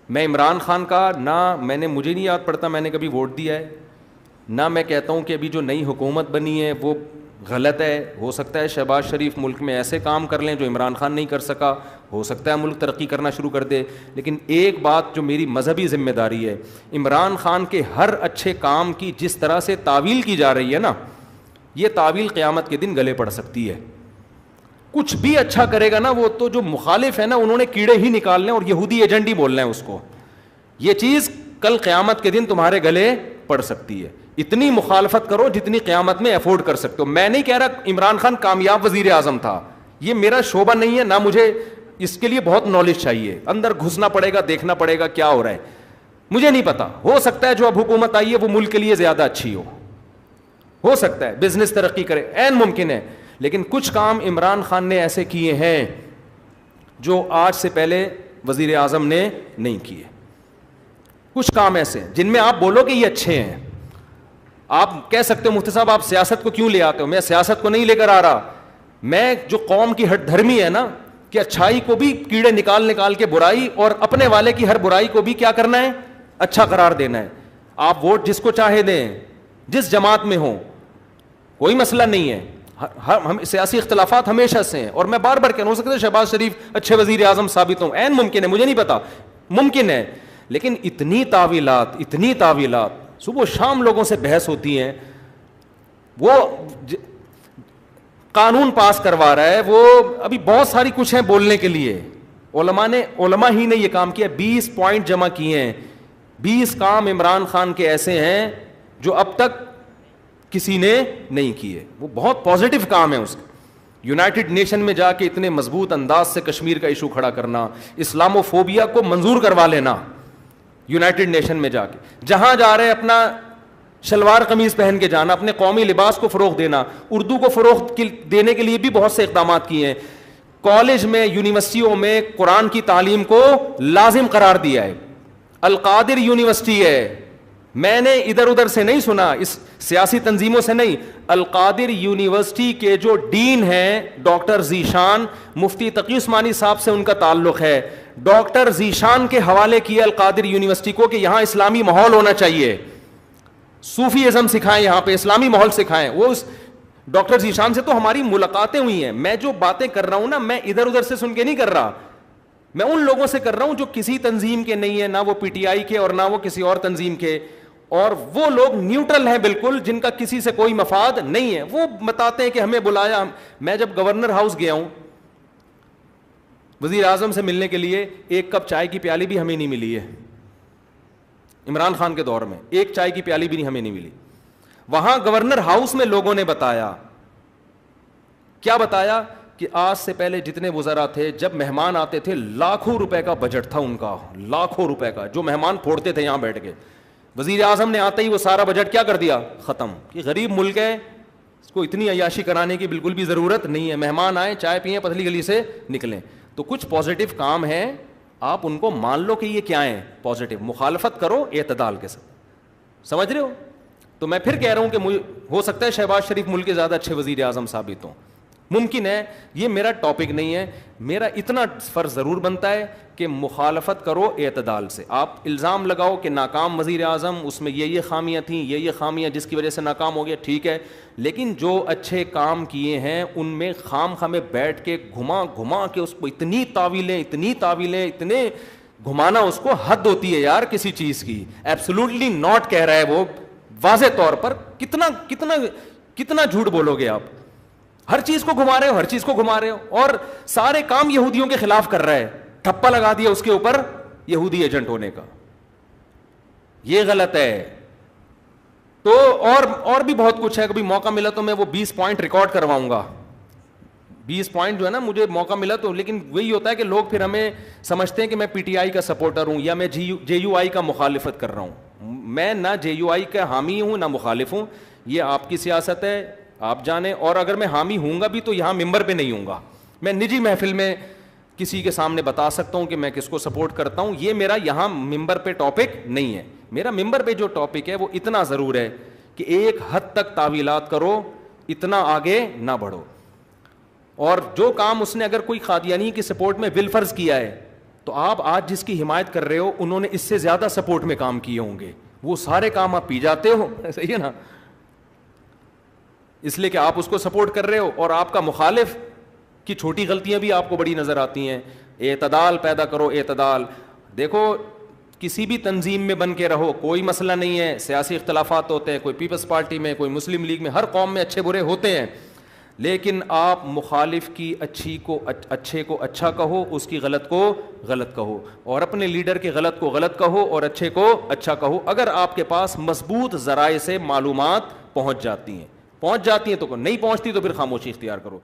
میں عمران خان کا میں نے مجھے نہیں یاد پڑتا میں نے کبھی ووٹ دیا ہے, نہ میں کہتا ہوں کہ ابھی جو نئی حکومت بنی ہے وہ غلط ہے. ہو سکتا ہے شہباز شریف ملک میں ایسے کام کر لیں جو عمران خان نہیں کر سکا, ہو سکتا ہے ملک ترقی کرنا شروع کر دے. لیکن ایک بات جو میری مذہبی ذمہ داری ہے, عمران خان کے ہر اچھے کام کی جس طرح سے تعویل کی جا رہی ہے نا, یہ تعویل قیامت کے دن گلے پڑ سکتی ہے. کچھ بھی اچھا کرے گا نا, وہ تو جو مخالف ہے نا انہوں نے کیڑے ہی نکالنے اور یہودی ایجنٹ ہی بولنا ہے اس کو. یہ چیز کل قیامت کے دن تمہارے گلے پڑ سکتی ہے. اتنی مخالفت کرو جتنی قیامت میں افورڈ کر سکتے ہو. میں نہیں کہہ رہا عمران خان کامیاب وزیر اعظم تھا, یہ میرا شعبہ نہیں ہے, نہ مجھے اس کے لیے بہت نالج چاہیے, اندر گھسنا پڑے گا, دیکھنا پڑے گا کیا ہو رہا ہے, مجھے نہیں پتا. ہو سکتا ہے جو اب حکومت آئی ہے وہ ملک کے لیے زیادہ اچھی ہو سکتا ہے بزنس ترقی کرے, عین ممکن ہے. لیکن کچھ کام عمران خان نے ایسے کیے ہیں جو آج سے پہلے وزیر اعظم نے نہیں کیے. کچھ کام ایسے جن میں آپ بولو کہ یہ اچھے ہیں. آپ کہہ سکتے ہو مفتی صاحب آپ سیاست کو کیوں لے آتے ہو, میں سیاست کو نہیں لے کر آ رہا, میں جو قوم کی ہٹ دھرمی ہے نا کہ اچھائی کو بھی کیڑے نکال کے برائی, اور اپنے والے کی ہر برائی کو بھی کیا کرنا ہے, اچھا قرار دینا ہے. آپ ووٹ جس کو چاہے دیں, جس جماعت میں ہو, کوئی مسئلہ نہیں ہے. ہم سیاسی اختلافات ہمیشہ سے ہیں, اور میں بار بار کہہ, ہو سکتا ہے شہباز شریف اچھے وزیر اعظم ثابت ہوں, عین ممکن ہے, مجھے نہیں پتا, ممکن ہے. لیکن اتنی تعویلات صبح شام لوگوں سے بحث ہوتی ہیں. وہ قانون پاس کروا رہا ہے, وہ ابھی بہت ساری کچھ ہیں بولنے کے لیے. علماء ہی نے یہ کام کیا, 20 پوائنٹ جمع کیے ہیں. 20 کام عمران خان کے ایسے ہیں جو اب تک کسی نے نہیں کیے. وہ بہت پازیٹیو کام ہے اس کا. یونائٹڈ نیشن میں جا کے اتنے مضبوط انداز سے کشمیر کا ایشو کھڑا کرنا, اسلامو فوبیا کو منظور کروا لینا یونائٹڈ نیشن میں جا کے, جہاں جا رہے اپنا شلوار قمیض پہن کے جانا, اپنے قومی لباس کو فروغ دینا, اردو کو فروغ دینے کے لیے بھی بہت سے اقدامات کیے ہیں. کالج میں یونیورسٹیوں میں قرآن کی تعلیم کو لازم قرار دیا ہے. القادر یونیورسٹی ہے, میں نے ادھر ادھر سے نہیں سنا, اس سیاسی تنظیموں سے نہیں, القادر یونیورسٹی کے جو ڈین ہیں ڈاکٹر ذیشان, مفتی تقی عثمانی صاحب سے ان کا تعلق ہے. ڈاکٹر ذیشان کے حوالے کیا القادر یونیورسٹی کو کہ یہاں اسلامی ماحول ہونا چاہیے, صوفی ازم سکھائیں, یہاں پہ اسلامی ماحول سکھائیں. وہ اس ڈاکٹر ذیشان سے تو ہماری ملاقاتیں ہوئی ہیں. میں جو باتیں کر رہا ہوں نا, میں ادھر ادھر سے سن کے نہیں کر رہا, میں ان لوگوں سے کر رہا ہوں جو کسی تنظیم کے نہیں ہے, نہ وہ پی ٹی آئی کے اور نہ وہ کسی اور تنظیم کے, اور وہ لوگ نیوٹرل ہیں بالکل, جن کا کسی سے کوئی مفاد نہیں ہے. وہ بتاتے ہیں کہ ہمیں بلایا. میں جب گورنر ہاؤس گیا ہوں وزیر اعظم سے ملنے کے لیے, ایک کپ چائے کی پیالی بھی ہمیں نہیں ملی ہے. عمران خان کے دور میں ایک چائے کی پیالی بھی ہمیں نہیں ملی. وہاں گورنر ہاؤس میں لوگوں نے بتایا, کیا بتایا, کہ آج سے پہلے جتنے وزراء تھے جب مہمان آتے تھے لاکھوں روپے کا بجٹ تھا ان کا, لاکھوں روپے کا, جو مہمان پھوڑتے تھے یہاں بیٹھ کے. وزیر اعظم نے آتے ہی وہ سارا بجٹ کیا کر دیا, ختم. کہ غریب ملک ہے, اس کو اتنی عیاشی کرانے کی بالکل بھی ضرورت نہیں ہے, مہمان آئیں چائے پئیں پتلی گلی سے نکلیں. تو کچھ پازیٹیو کام ہیں, آپ ان کو مان لو کہ یہ کیا ہیں پازیٹیو, مخالفت کرو اعتدال کے ساتھ. سمجھ رہے ہو؟ تو میں پھر کہہ رہا ہوں کہ ہو سکتا ہے شہباز شریف ملک کے زیادہ اچھے وزیر اعظم ثابت ہوں, ممکن ہے. یہ میرا ٹاپک نہیں ہے. میرا اتنا فرض ضرور بنتا ہے کہ مخالفت کرو اعتدال سے. آپ الزام لگاؤ کہ ناکام وزیر اعظم, اس میں یہ خامیاں تھیں, یہ خامیاں جس کی وجہ سے ناکام ہو گیا, ٹھیک ہے. لیکن جو اچھے کام کیے ہیں ان میں خام خامے بیٹھ کے گھما کے اس کو اتنی تعویلیں اتنے گھمانا, اس کو حد ہوتی ہے یار کسی چیز کی. ایبسولوٹلی ناٹ کہہ رہا ہے وہ واضح طور پر. کتنا جھوٹ بولو گے آپ, ہر چیز کو گھما رہے ہو, اور سارے کام یہودیوں کے خلاف کر رہا ہے, ٹھپا لگا دیا اس کے اوپر یہودی ایجنٹ ہونے کا. یہ غلط ہے. تو اور بھی بہت کچھ ہے, کبھی موقع ملا تو میں وہ 20 پوائنٹ ریکارڈ کرواؤں گا. 20 پوائنٹ جو ہے نا, مجھے موقع ملا تو. لیکن وہی ہوتا ہے کہ لوگ پھر ہمیں سمجھتے ہیں کہ میں پی ٹی آئی کا سپورٹر ہوں یا میں جے یو آئی کا مخالفت کر رہا ہوں. میں نہ جے یو آئی کا حامی ہوں نہ مخالف ہوں, یہ آپ کی سیاست ہے, آپ جانیں. اور اگر میں حامی ہوں گا بھی تو یہاں ممبر پہ نہیں ہوں گا, میں نجی محفل میں کسی کے سامنے بتا سکتا ہوں کہ میں کس کو سپورٹ کرتا ہوں. یہ میرا یہاں ممبر پہ ٹاپک نہیں ہے. میرا ممبر پہ جو ٹاپک ہے وہ اتنا ضرور ہے کہ ایک حد تک تعویلات کرو, اتنا آگے نہ بڑھو. اور جو کام اس نے اگر کوئی قادیانی کی سپورٹ میں بالفرض کیا ہے تو آپ آج جس کی حمایت کر رہے ہو انہوں نے اس سے زیادہ سپورٹ میں کام کیے ہوں گے, وہ سارے کام آپ پی جاتے ہو, صحیح ہے نا, اس لیے کہ آپ اس کو سپورٹ کر رہے ہو, اور آپ کا مخالف کی چھوٹی غلطیاں بھی آپ کو بڑی نظر آتی ہیں. اعتدال پیدا کرو, اعتدال. دیکھو کسی بھی تنظیم میں بن کے رہو, کوئی مسئلہ نہیں ہے, سیاسی اختلافات ہوتے ہیں, کوئی پیپلز پارٹی میں, کوئی مسلم لیگ میں, ہر قوم میں اچھے برے ہوتے ہیں, لیکن آپ مخالف کی اچھے کو اچھا کہو, اس کی غلط کو غلط کہو, اور اپنے لیڈر کے غلط کو غلط کہو اور اچھے کو اچھا کہو. اگر آپ کے پاس مضبوط ذرائع سے معلومات پہنچ جاتی ہیں تو نہیں پہنچتی تو پھر خاموشی اختیار کرو.